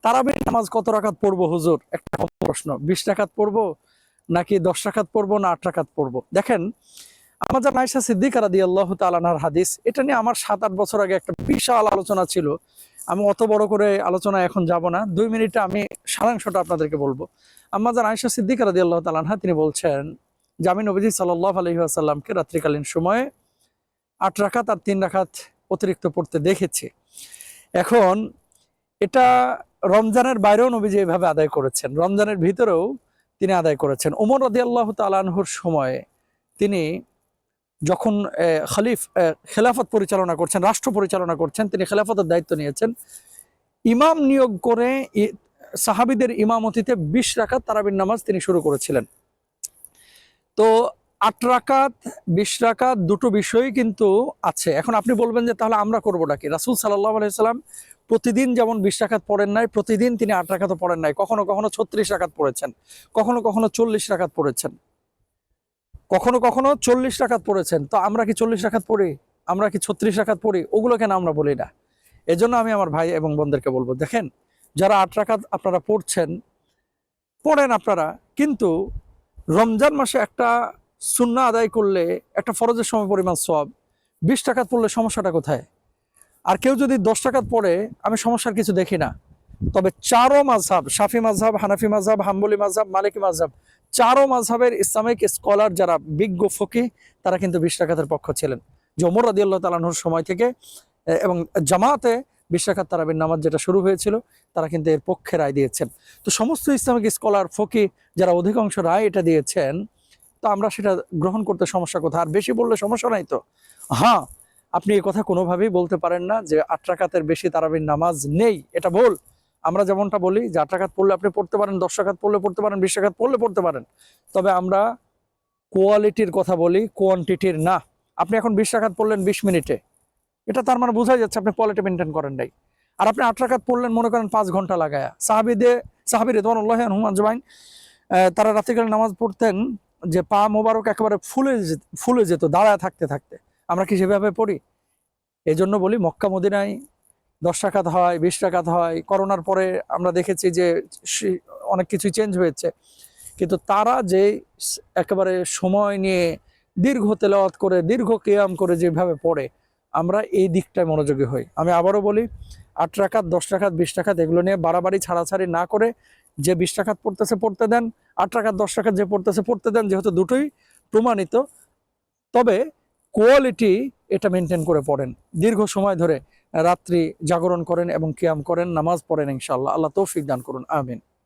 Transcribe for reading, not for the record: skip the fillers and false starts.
তারাবির নামাজ কত রাকাত পড়বো হুজুর? একটা প্রশ্ন। 20 রাকাত পড়বো নাকি 10 রাকাত পড়বো না 8 রাকাত পড়বো? দেখেন, আমাদের আয়েশা সিদ্দিকা রাদিয়াল্লাহু তাআলা আনহার হাদিস, এটা নিয়ে আমার 7-8 বছর আগে একটা বিশাল আলোচনা ছিল। আমি অত বড় করে আলোচনা এখন যাব না, 2 মিনিটে আমি সারাংশটা আপনাদেরকে বলবো। আমাদের আয়েশা সিদ্দিকা রাদিয়াল্লাহু তাআলা আনহা তিনি বলছেন যে আমি নবীজি সাল্লাল্লাহু আলাইহি ওয়াসাল্লামকে রাত্রিকালীন সময়ে 8 রাকাত আর 3 রাকাত অতিরিক্ত পড়তে দেখেছি। এখন এটা রমজানের বাইরেও নবীজি এইভাবে আদায় করেছেন, রমজানের ভিতরেও তিনি আদায় করেছেন। ওমর রাদিয়াল্লাহু তাআলা আনহুর সময়ে তিনি যখন খেলাফত পরিচালনা করছেন, রাষ্ট্র পরিচালনা করছেন, তিনি খেলাফতের দায়িত্ব নিয়েছেন, ইমাম নিয়োগ করে সাহাবীদের ইমামতিতে 20 রাকাত তারাবির নামাজ তিনি শুরু করেছিলেন। তো 8 রাকাত 20 রাকাত দুটো বিষয়ই কিন্তু আছে। এখন আপনি বলবেন যে তাহলে আমরা করবোটা কি? রাসূল সাল্লাল্লাহু আলাইহি সাল্লাম প্রতিদিন যেমন 20 রাকাত পড়েন নাই, প্রতিদিন তিনি 8 রাকাতও পড়েন নাই। কখনো কখনো 36 রাকাত পড়েছেন, কখনো কখনো 40 রাকাত পড়েছেন, কখনো কখনো 40 রাকাত পড়েছেন। তো আমরা কি 40 রাকাত পড়ি? আমরা কি 36 রাকাত পড়ি? ওগুলো কেন আমরা বলি না? এজন্য আমি আমার ভাই এবং বোনদেরকে বলবো, দেখেন, যারা 8 রাকাত আপনারা পড়ছেন, পড়েন আপনারা, কিন্তু রমজান মাসে একটা সুন্নাহ আদায় করলে একটা ফরজের সম পরিমাণ সওয়াব, 20 রাকাত পড়লে সমস্যাটা কোথায়? আর কেউ যদি 10 রাকাত পড়ে, আমি সমস্যার কিছু দেখি না। তবে চারো মাযহাব, শাফি মাযহাব, হানাফি মাযহাব, হাম্বলি মাযহাব, মালিকি মাযহাব, চারো মাযহাবের ইসলামিক স্কলার যারা বিজ্ঞ ফকিহ, তারা কিন্তু 20 রাকাতের পক্ষ ছিলেন। যে ওমর রাদিয়াল্লাহু তাআলা আনহুর সময় থেকে এবং জামাতে 20 রাকাত তারাবির নামাজ যেটা শুরু হয়েছিল, তারা কিন্তু এর পক্ষে রায় দিয়েছেন। তো সমস্ত ইসলামিক স্কলার ফকিহ যারা অধিকাংশ রায় এটা দিয়েছেন, তো আমরা সেটা গ্রহণ করতে সমস্যা কোথায়? আর বেশি বললে সমস্যা নাই তো? হ্যাঁ, আপনি এই কথা কোনোভাবেই বলতে পারেন না যে 8 রাকাতের বেশি তারাবির নামাজ নেই, এটা ভুল। আমরা যেমনটা বলি যে 8 রাকাত পড়লে আপনি পড়তে পারেন, 10 রাকাত পড়লে পড়তে পারেন, 20 রাকাত পড়লে পড়তে পারেন। তবে আমরা কোয়ালিটির কথা বলি, কোয়ান্টিটির না। আপনি এখন 20 রাকাত পড়লেন 20 মিনিটে, এটা তার মানে বোঝাই যাচ্ছে আপনি কোয়ালিটি মেনটেন করেন নাই। আর আপনি 8 রাকাত পড়লেন মনে করেন 5 ঘন্টা লাগায়া। সাহাবী রিদওয়ানুল্লাহি আনহুম আজমাইন, তারা রাত্রিকালীন নামাজ পড়তেন যে পা মোবারক একেবারে ফুলে যেত দাঁড়ায় থাকতে থাকতে। আমরা কি সেভাবে পড়ি? এই জন্য বলি, মক্কা মদিনায় 10 রাকাত হয়, 20 রাকাত হয়। করোনার পরে আমরা দেখেছি যে অনেক কিছু চেঞ্জ হয়েছে, কিন্তু তারা যে একেবারে সময় নিয়ে দীর্ঘ তেলাওয়াত করে, দীর্ঘ কিয়াম করে যেভাবে পড়ে, আমরা এই দিকটায় মনোযোগী হই। আমি আবারও বলি, 8 রাকাত, 10 রাকাত, 20 রাকাত এগুলো নিয়ে বাড়াবাড়ি ছাড়াছাড়ি না করে, যে 20 রাকাত পড়তেছে পড়তে দেন, 8 রাকাত 10 রাকাত যে পড়তেছে পড়তে দেন, যেহেতু দুটোই প্রমাণিত। তবে কোয়ালিটি এটা মেনটেন করে পড়েন, দীর্ঘ সময় ধরে রাত্রি জাগরণ করেন এবং কিয়াম করেন, নামাজ পড়েন, ইনশাআল্লাহ। আল্লাহ তৌফিক দান করুন, আমিন।